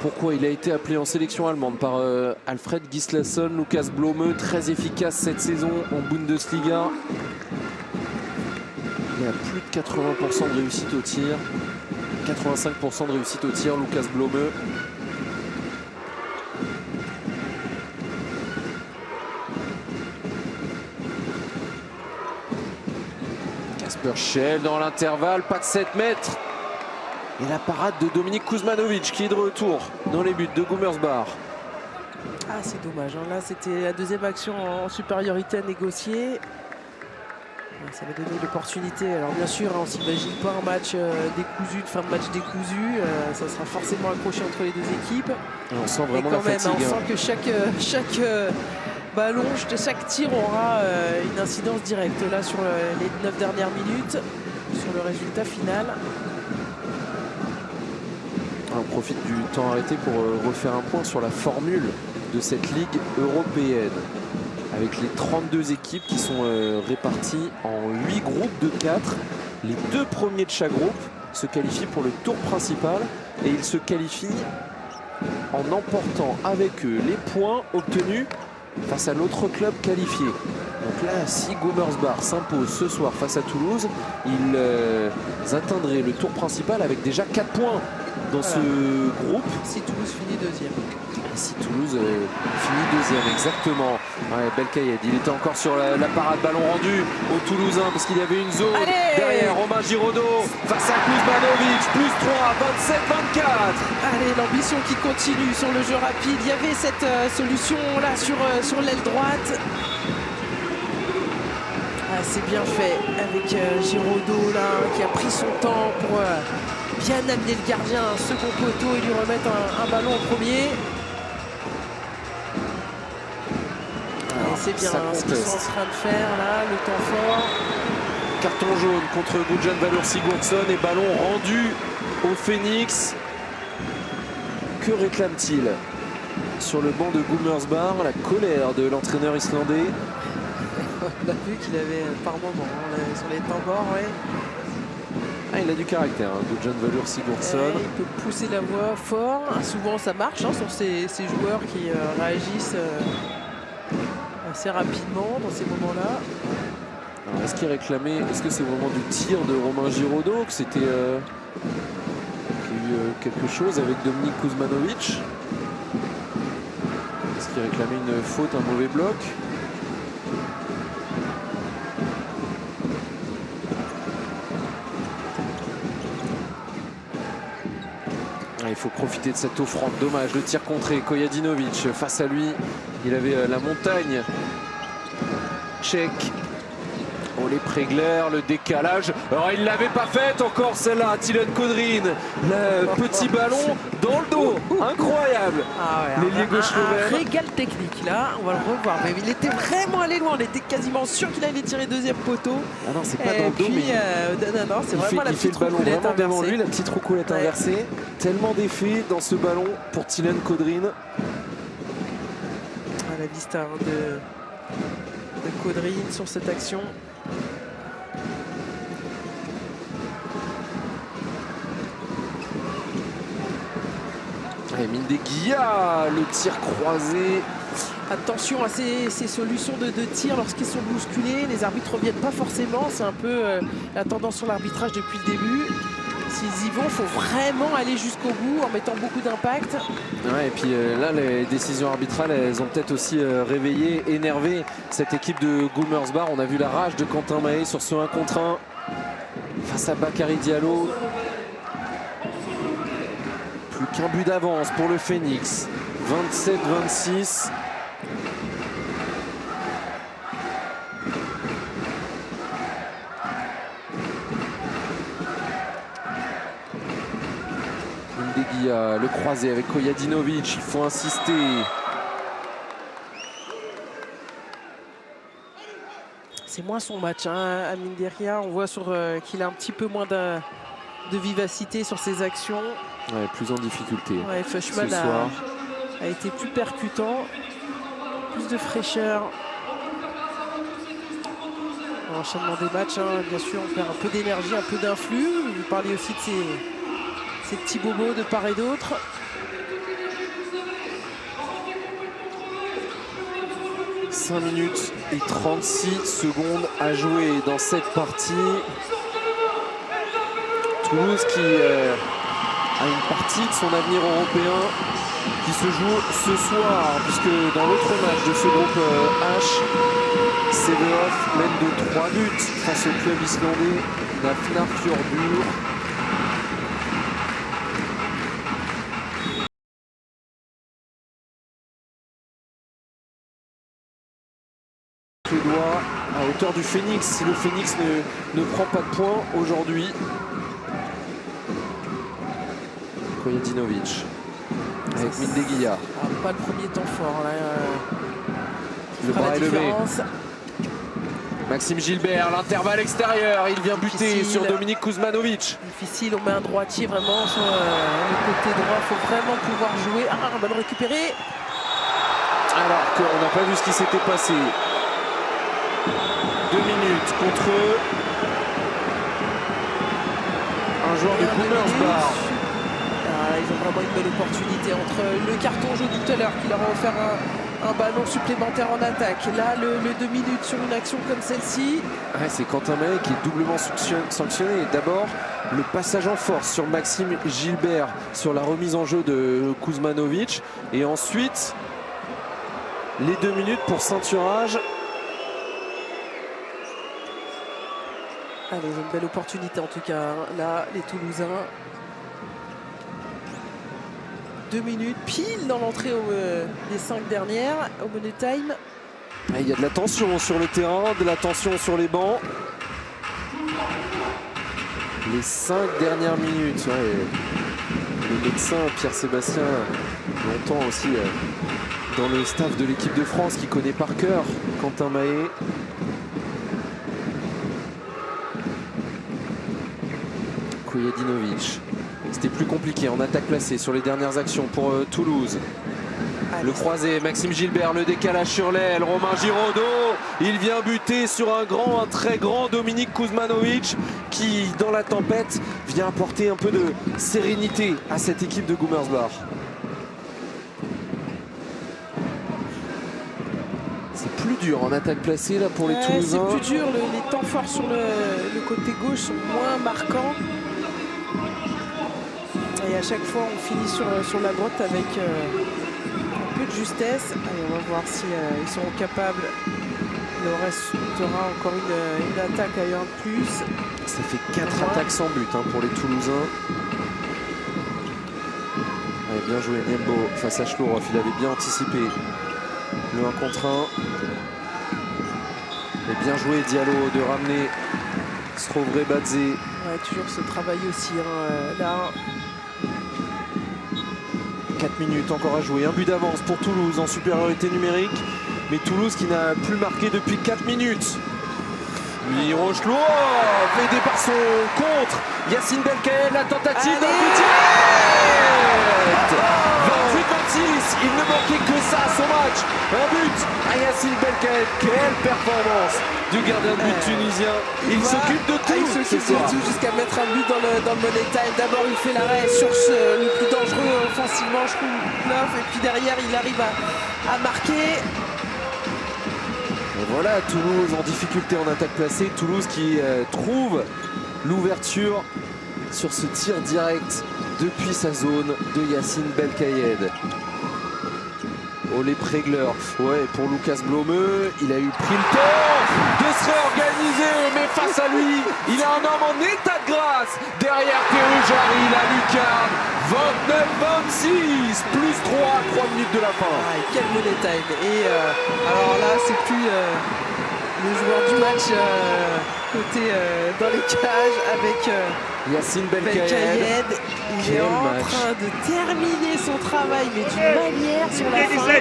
pourquoi il a été appelé en sélection allemande par Alfred Gislason. Lukas Blome, très efficace cette saison en Bundesliga. Il a plus de 80% de réussite au tir. 85% de réussite au tir, Lukas Blome. Kasper Schell dans l'intervalle, pas de 7 mètres. Et la parade de Dominik Kuzmanovic qui est de retour dans les buts de Gummersbach. Ah, c'est dommage. Là, c'était la 2e action en supériorité à négocier. Ça va donner l'opportunité. Alors bien sûr, on ne s'imagine pas un match décousu, de fin de match décousu. Ça sera forcément accroché entre les 2 équipes. Et on sent vraiment la fatigue. On sent que chaque ballon, chaque tir aura une incidence directe là sur les 9 dernières minutes, sur le résultat final. On profite du temps arrêté pour refaire un point sur la formule de cette Ligue européenne. Avec les 32 équipes qui sont réparties en 8 groupes de 4. Les 2 premiers de chaque groupe se qualifient pour le tour principal et ils se qualifient en emportant avec eux les points obtenus face à l'autre club qualifié. Donc là, si Gummersbach s'impose ce soir face à Toulouse, ils atteindraient le tour principal avec déjà 4 points dans ce groupe. Si Toulouse finit 2e. Si Toulouse finit 2e, exactement. Ouais, Belkayed, il était encore sur la parade, ballon rendu aux Toulousains parce qu'il y avait une zone derrière. Romain Giraudot face à Kuzmanovic, plus 3, 27-24. Allez, l'ambition qui continue sur le jeu rapide. Il y avait cette solution là sur l'aile droite. Ah, c'est bien fait avec Giraudot là qui a pris son temps pour bien amener le gardien à un second poteau et lui remettre un ballon au premier. C'est bien ce qu'ils sont en train de faire là, le temps fort. Carton jaune contre Gujan Valur Sigurdsson et ballon rendu au Phoenix. Que réclame-t-il sur le banc de Gummersbach? La colère de l'entraîneur islandais. On a vu qu'il avait par moment sur les temps morts, ouais. Ah, il a du caractère, hein, de John Valur Sigurdsson. Il peut pousser la voix fort. Souvent ça marche hein, sur ces joueurs qui réagissent assez rapidement dans ces moments-là. Alors, est-ce qu'il réclamait, est-ce que c'est au moment du tir de Romain Giraudot que c'était qu'il y a eu quelque chose avec Dominik Kuzmanovic? Est-ce qu'il réclamait une faute, un mauvais bloc? Il faut profiter de cette offrande. Dommage, le tir contré. Kojadinovic face à lui. Il avait la montagne tchèque. Ole Pregler, le décalage. Alors il ne l'avait pas faite encore celle-là. Tilen Kodrin. Le petit ballon dans le dos. Incroyable. Ah ouais, l'ailier gauche un slovène. régal technique là. On va le revoir. Mais il était vraiment allé loin. On était quasiment sûr qu'il allait tirer deuxième poteau. Ah non, c'est pas dans le dos. Puis, non, c'est vraiment la petite le ballon roucoulette vraiment devant inversée. lui. La petite roucoulette inversée. Tellement d'effets dans ce ballon pour Tilen Kodrin. À la vista hein, de Kodrin sur cette action. Et Mindeguia, le tir croisé. Attention à ces solutions de tir lorsqu'ils sont bousculés. Les arbitres ne reviennent pas forcément. C'est un peu la tendance sur l'arbitrage depuis le début. S'ils y vont, il faut vraiment aller jusqu'au bout en mettant beaucoup d'impact. Ouais, et puis là, les décisions arbitrales, elles ont peut-être aussi réveillé, énervé cette équipe de Gummersbach. On a vu la rage de Quentin Mahé sur ce 1 contre 1 face à Bakary Diallo. Plus qu'un but d'avance pour le Phoenix. 27-26. Mindeguia, le croisé avec Kojadinovic. Il faut insister. C'est moins son match hein, à Mindeguia. On voit qu'il a un petit peu moins de vivacité sur ses actions. Ouais, plus en difficulté. Ouais, Fuchsman a été plus percutant, plus de fraîcheur. L'enchaînement des matchs, hein, bien sûr, on perd un peu d'énergie, un peu d'influx. Vous parlez aussi de ces petits bobos de part et d'autre. « 5 minutes et 36 secondes à jouer dans cette partie. Toulouse qui a une partie de son avenir européen qui se joue ce soir, puisque dans l'autre match de ce groupe H, Sevehof mène de 3 buts face au club islandais Nafnarfjordur. Les doigts à hauteur du Phoenix si le Phoenix ne prend pas de points aujourd'hui. Kojadinovic avec Mindeguia. Pas le premier temps fort. Là, le bras est levé. Maxime Gilbert, l'intervalle extérieur. Il vient buter sur Dominik Kuzmanovic. Difficile, on met un droitier vraiment sur le côté droit. Il faut vraiment pouvoir jouer. Ah, un ballon récupéré. Alors qu'on n'a pas vu ce qui s'était passé. 2 minutes contre un joueur de Gummersbach. Ils ont vraiment une belle opportunité entre le carton jaune tout à l'heure qui leur a offert un ballon supplémentaire en attaque. Là, le 2 minutes sur une action comme celle-ci. Ouais, c'est Quentin Mahé qui est doublement sanctionné. D'abord, le passage en force sur Maxime Gilbert sur la remise en jeu de Kuzmanovic. Et ensuite, les 2 minutes pour ceinturage. Allez, ils ont une belle opportunité en tout cas. Là, les Toulousains. 2 minutes pile dans l'entrée des 5 dernières au money time. Il y a de la tension sur le terrain, de la tension sur les bancs. Les 5 dernières minutes. Ouais. Le médecin Pierre-Sébastien, longtemps aussi dans le staff de l'équipe de France qui connaît par cœur Quentin Mahé. Kojadinovic. C'était plus compliqué en attaque placée sur les dernières actions pour Toulouse. Le croisé, Maxime Gilbert, le décalage sur l'aile, Romain Giraudot, il vient buter sur un très grand Dominik Kuzmanovic qui, dans la tempête, vient apporter un peu de sérénité à cette équipe de Gummersbach. C'est plus dur en attaque placée là pour les Toulousains. C'est plus dur, les temps forts sur le côté gauche sont moins marquants. Et à chaque fois on finit sur la droite avec un peu de justesse. Allez, on va voir si ils seront capables. Il leur restera encore une attaque à 1 de plus. Ça fait 4 attaques sans but pour les Toulousains. Allez, bien joué Niembo face à Schlorov, il avait bien anticipé le 1 contre 1. Et bien joué Diallo de ramener Strovrebadze. Ouais, toujours ce travail aussi là. 4 minutes encore à jouer, un but d'avance pour Toulouse en supériorité numérique, mais Toulouse qui n'a plus marqué depuis 4 minutes. Miro Schlorov aidé par son contre, Yacine Belkaïed, la tentative d'un but direct. 28-26, il ne manquait que ça à son match, un but à Yacine Belkaïed. Quelle performance du gardien de but tunisien, il s'occupe de tout. Il s'occupe de tout jusqu'à mettre un but dans le Money Time. D'abord il fait l'arrêt sur le plus dangereux offensivement, je trouve, et puis derrière il arrive à marquer. Et voilà, Toulouse en difficulté en attaque placée. Toulouse qui trouve l'ouverture sur ce tir direct depuis sa zone de Yacine Belkaïed. Ole Pregler, ouais, pour Lucas Blomeux, il a eu pris le temps de se réorganiser, mais face à lui, il a un homme en état de grâce. Derrière Théo Jarry, la lucarne, 29-26, plus 3 minutes de la fin. Ah, quel Money Time. Et alors là, c'est plus le joueur du match côté dans les cages avec Yacine Belkaïed. Il est en train de terminer son travail, mais d'une manière sur la fin.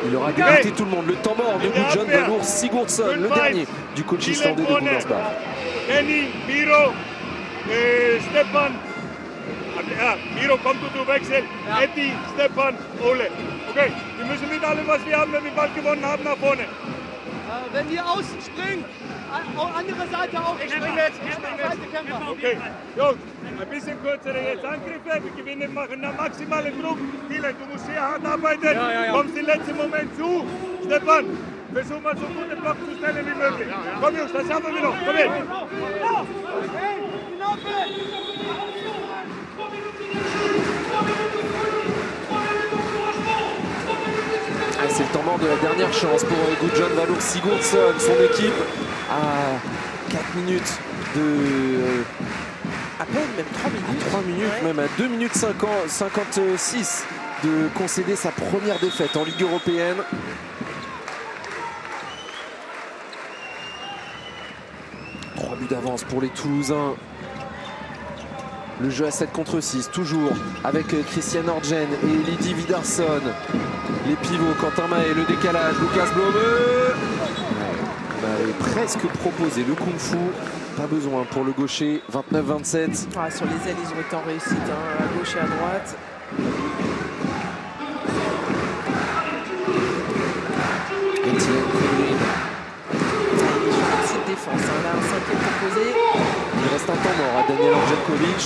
Il aura débuté tout le monde. Le temps mort de Gudjon Valur Sigurdsson, le dernier du coach islandais de Gummersbach. Kenny, Miro, Stefan. Miro kommt du Wechsel. Eddie, Stefan, Ole. Okay, wir müssen mit allem, was wir haben, wenn wir bald gewonnen haben, nach vorne. Wenn die außen springen, andere Seite auch. Ich springe jetzt, Okay, Jungs, ein bisschen kürzere jetzt Angriffe, wir gewinnen, machen einen maximalen Druck. Dylan, du musst sehr hart arbeiten, kommst im letzten Moment zu. Stefan, versuch mal so gute Block zu stellen wie möglich. Komm Jungs, das schaffen wir noch, komm her. C'est le temps mort de la dernière chance pour Gudjon Valur Sigurdsson, son équipe à 4 minutes de... À peine, même 3 minutes. 3 minutes, ouais. Même à 2 minutes 56 de concéder sa première défaite en Ligue européenne. Trois buts d'avance pour les Toulousains. Le jeu à 7 contre 6, toujours avec Christian Orgen et Lydie Vidarsson. Les pivots, Quentin Mahé, le décalage, Lucas Blomeux. On avait presque proposé le kung-fu. Pas besoin pour le gaucher, 29-27. Ah, sur les ailes, ils ont été en réussite, à gauche et à droite. Cette défense, là, un 5e proposé. Il reste un temps mort à Daniel Angelkovic.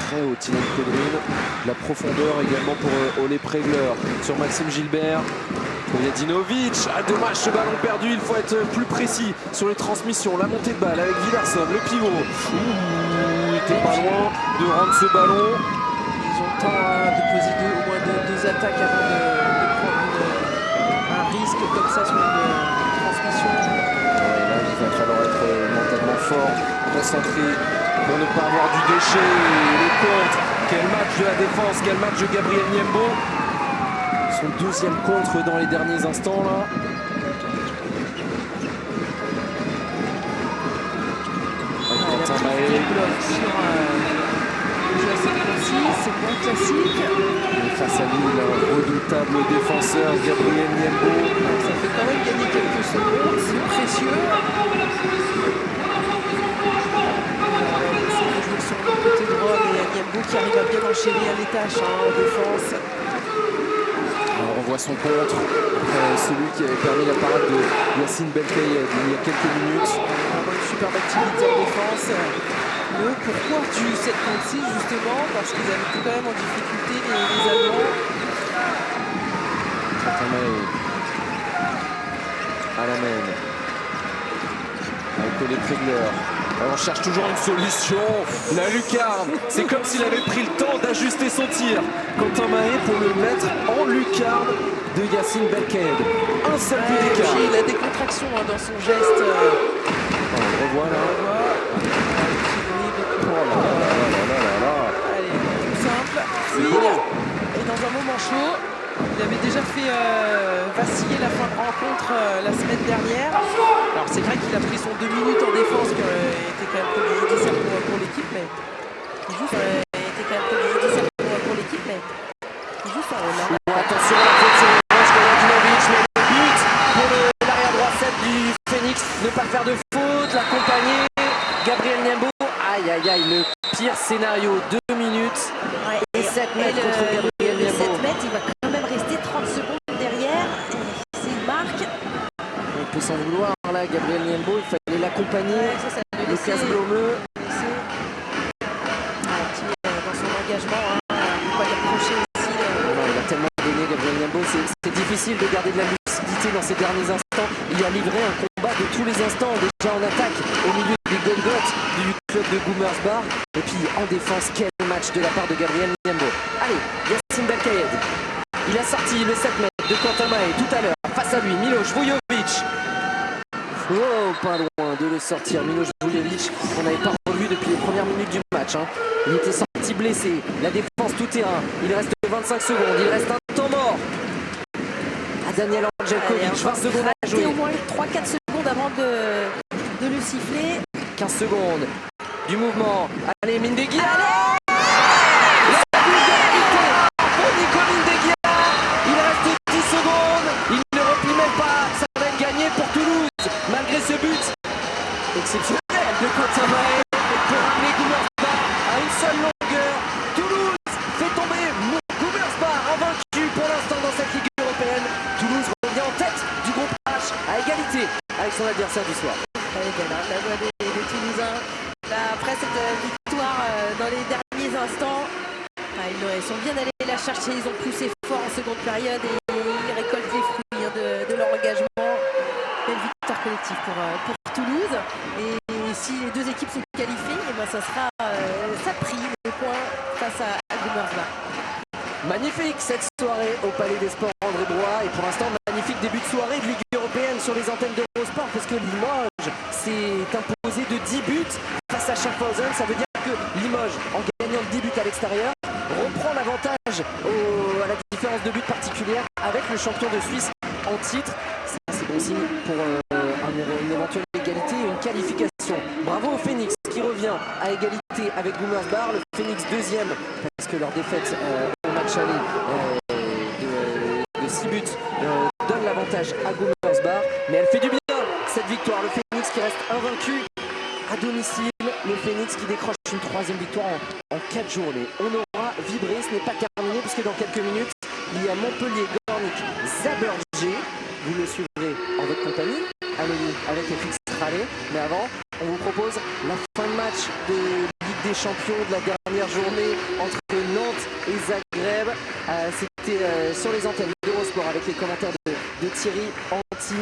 Très haut, Tilan Pedrin. La profondeur également pour Ole Pregler sur Maxime Gilbert. Yadinovic, dommage ce ballon perdu, il faut être plus précis sur les transmissions. La montée de balle avec Vidarsson, le pivot. Il était pas loin de rendre ce ballon. Ils ont le temps de poser au moins deux attaques avant de prendre un risque comme ça sur une transmission. Ouais, là, il va falloir être mentalement fort, concentré pour ne pas avoir du déchet. Le contre, quel match de la défense, quel match de Gabriel Niembo. Son deuxième contre dans les derniers instants là. Quentin Mahé. C'est bon classique. Et face à lui, le redoutable défenseur Gabriel Niembo. Ça fait quand même gagner quelques secondes, c'est précieux. enchérir les tâches en défense. Alors on voit son contre, celui qui avait permis la parade de Yacine Belkayed il y a quelques minutes. Vraiment une superbe activité en défense. Mais pourquoi du 7 contre 6 justement? Parce qu'ils avaient été quand même en difficulté les Allemands. À la main. Avec les Trigler. Alors on cherche toujours une solution. La lucarne. C'est comme s'il avait pris le temps d'ajuster son tir. Quentin Mahé pour le mettre en lucarne de Yacine Belkayed. Un seul but d'écart. Il a des contractions dans son geste. On le revoit là. Allez, tout simple, fluide. Et dans un moment chaud, il avait déjà fait vaciller la fin de rencontre la semaine dernière. Alors c'est vrai qu'il a pris son 2 minutes en défense qui était quand même préjudiciable pour l'équipe, mais il joue son rôle. Attention à la faute sur Radinovic, mais le but pour l'arrière droit 7 du Phoenix, ne pas faire de faute, l'accompagner. Gabriel Niembo, aïe aïe aïe, le pire scénario, 2 minutes et 7 mètres contre Gabriel Niembo. 7 mètres, il va quand même rester 30 secondes derrière. C'est une marque. On peut s'en vouloir là, Gabriel Niembo, il fallait l'accompagner. Lucas Blomeux. Dans son engagement, on ne peut pas lui reprocher aussi. Il a tellement donné, Gabriel Niembo, c'est difficile de garder de la lucidité dans ces derniers instants. Il a livré un combat de tous les instants, déjà en attaque, au milieu des Golgoth du club de Gummersbach. Et puis en défense, quel match de la part de Gabriel Niembo. Allez, Yacine Belkayed. Il a sorti le 7 mètres de Quentin Mahé tout à l'heure. Face à lui, Miloš Vujović. Oh, pas loin de le sortir, Miloš Vujović, qu'on n'avait pas revu depuis les premières minutes du match. Il était sorti blessé, la défense tout terrain. Il reste 25 secondes, il reste un temps mort. À Daniel Angelkovic, 20 secondes à jouer. Au moins 3-4 secondes avant de le siffler. 15 secondes du mouvement. Allez, Mindeguia. Il reste 10 secondes. Il ne replie même pas. Ça va être gagné pour Toulouse. Malgré ce but exceptionnel de Quentin Mahé pour ramener Gummersbach à une seule longueur. Toulouse fait tomber Gummersbach invaincu pour l'instant dans cette Ligue européenne. Toulouse revient en tête du groupe H à égalité avec son adversaire du soir. La voix des Toulousains. Là, après cette victoire dans les derniers instants, ils sont bien allés la chercher. Ils ont poussé fort en seconde période et ils récoltent les fruits de leur engagement. Belle victoire collective pour Toulouse. Et si les deux équipes sont qualifiées, ça sera ça prix les points face à Gummersbach. Magnifique cette soirée au Palais des Sports André Broy. Et pour l'instant, magnifique début de soirée de Ligue européenne sur les antennes d'Eurosport, parce que Limoges s'est imposé de 10 buts face à Schaffhausen. Ça veut dire que Limoges, en gagnant 10 buts à l'extérieur, reprend l'avantage à la différence de but particulière avec le champion de Suisse en titre. C'est bon signe pour une éventuelle égalité et une qualification. Bravo au Phoenix qui revient à égalité avec Gummersbach. Le Phoenix deuxième parce que leur défaite au match aller de 6 buts donne l'avantage à Gummersbach. Mais elle fait du bien cette victoire. Le Phoenix qui reste invaincu à domicile. Le Phoenix qui décroche une 3e victoire en 4 journées. On aura vibré, ce n'est pas terminé puisque dans quelques minutes il y a Montpellier, Gornik, Zabergé. Vous le suivrez en votre compagnie, Amélie, avec FX Raleigh. Mais avant, on vous propose la fin de match de Ligue des Champions de la dernière journée entre Nantes et Zagreb. C'était sur les antennes d'Eurosport avec les commentaires de Thierry Anti.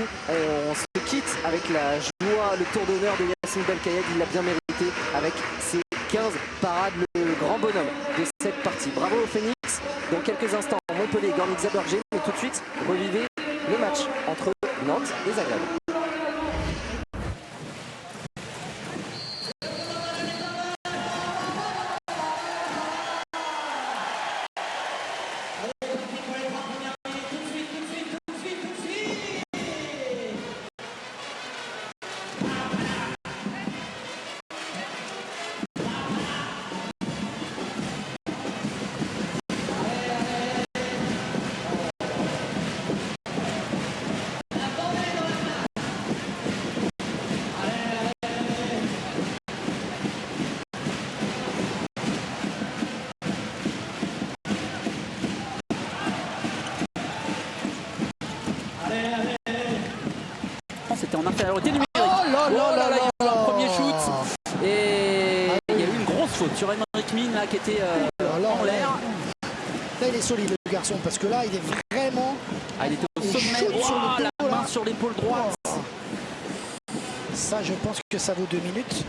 On se quitte avec la joie, le tour d'honneur de Yacine Belkayed. Il l'a bien mérité avec ses 15 parades, le grand bonhomme de cette partie. Bravo au Phoenix. Dans quelques instants, Montpellier, Gornik, Zabergé. Mais tout de suite, revivez le match entre Nantes et Zagreb. en infériorité numérique. Oh là là là il y a eu un premier shoot. là. Et il y a eu une grosse faute sur Emerick Min là, qui était en l'air. Là, il est solide, le garçon, parce que là, il est vraiment. Ah, il était au il sommet. shoot sur le Ouah, la dos, main là. sur l'épaule droite. Ça, je pense que ça vaut 2 minutes.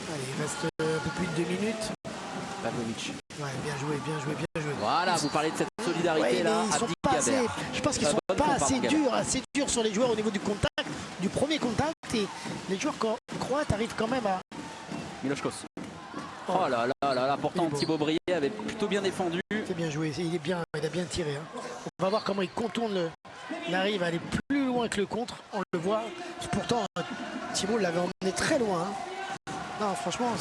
Allez, il reste un peu plus de 2 minutes. Pavlovic. Ouais, bien joué, bien joué, bien joué. Voilà, vous parlez de cette solidarité Ouais, là. mais ils sont Abdi pas Gaber. assez, je pense qu'ils sont Bonne pas comparable, assez durs sur les joueurs au niveau du contact, du premier contact. Et les joueurs croates arrivent quand même à. Miloš Kos. Oh là là là là, pourtant Thibaut Brié avait plutôt bien défendu. C'est bien joué, il a bien tiré. Hein. On va voir comment il contourne il arrive à aller plus loin que le contre, on le voit. Pourtant, Thibaut l'avait emmené très loin. Hein. Non, franchement,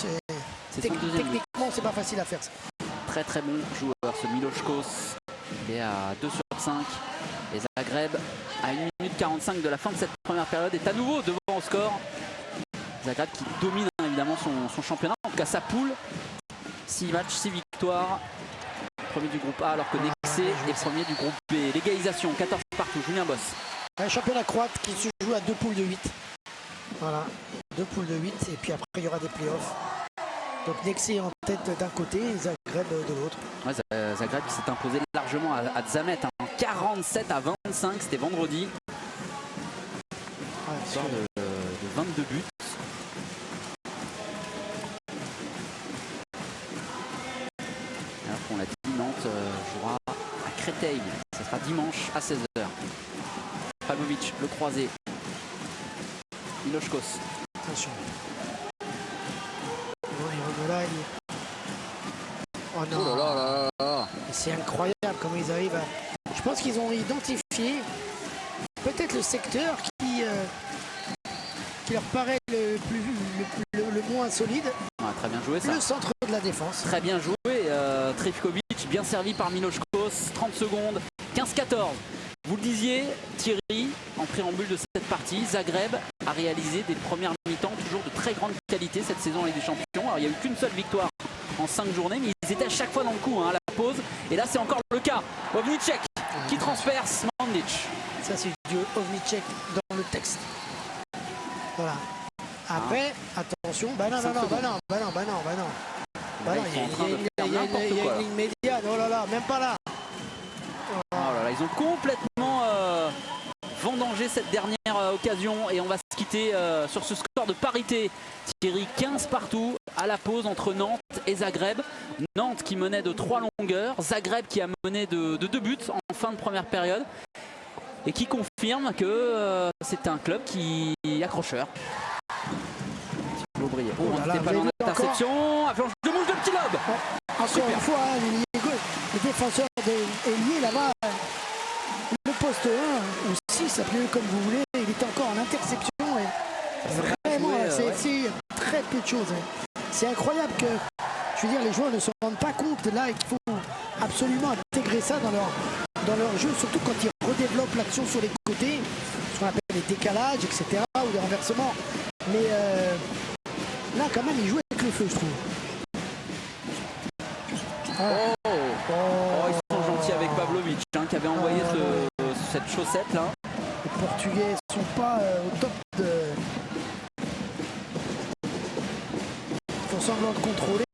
techniquement, c'est pas facile à faire ça. Très très bon joueur, ce Miloš Kos. Il est à 2 sur 5. Et Zagreb, à 1 minute 45 de la fin de cette première période, est à nouveau devant au score. Zagreb qui domine hein, évidemment son championnat, en tout cas sa poule. 6 matchs, 6 victoires. Premier du groupe A alors que Nexe est premier du groupe B. L'égalisation, 14 partout, Julien Boss. Un championnat croate qui se joue à 2 poules de 8. Voilà, 2 poules de 8 et puis après il y aura des playoffs. Donc Nexe en tête d'un côté et Zagreb de l'autre. Ouais, Zagreb qui s'est imposé largement à Zamet, hein, 47 à 25, c'était vendredi. Histoire de 22 buts. Alors qu'on l'a dit, Nantes jouera à Créteil. Ce sera dimanche à 16h. Pavlovic, le croisé. Miloš Kos. Attention. Oh non. Oh là là là là. C'est incroyable comment ils arrivent à. Je pense qu'ils ont identifié peut-être le secteur qui leur paraît le moins solide. Ouais, très bien joué ça. Le centre de la défense. Très bien joué. Trifkovic, bien servi par Miloš Kos. 30 secondes, 15-14. Vous le disiez, Thierry, en préambule de cette partie, Zagreb a réalisé des premières mi-temps toujours de très grande qualité cette saison en Ligue des Champions. Alors, il n'y a eu qu'une seule victoire en 5 journées, mais ils étaient à chaque fois dans le coup à la pause. Et là, c'est encore le cas. Ovnicek qui transperce Mandic. Ça, c'est du Ovnicek dans le texte. Voilà. Après, attention. Bah non, il y a une ligne médiane. Oh là là, même pas là. Oh là là, ils ont complètement vendangé cette dernière occasion et on va se quitter sur ce score de parité. Thierry, 15 partout à la pause entre Nantes et Zagreb. Nantes qui menait de 3 longueurs, Zagreb qui a mené de 2 buts en fin de première période et qui confirme que c'est un club qui est accrocheur. Thibaut Brié. Oh, on n'était pas dans l'interception. Affiche de mouche de petit lobe. Encore une fois, les défenseurs est lié là-bas. Le poste 1 ou 6, appelez-le comme vous voulez, il était encore en interception. Et vraiment, c'est très peu de choses. C'est incroyable que, je veux dire, les joueurs ne se rendent pas compte là qu'il faut absolument intégrer ça dans leur jeu, surtout quand ils redéveloppent l'action sur les côtés, ce qu'on appelle les décalages, etc., ou les renversements. Mais là, quand même, ils jouent avec le feu, je trouve. Ils sont gentils avec Pavlovic qui avait envoyé cette chaussette là. Les Portugais sont pas au top de. Ils font semblant de contrôler,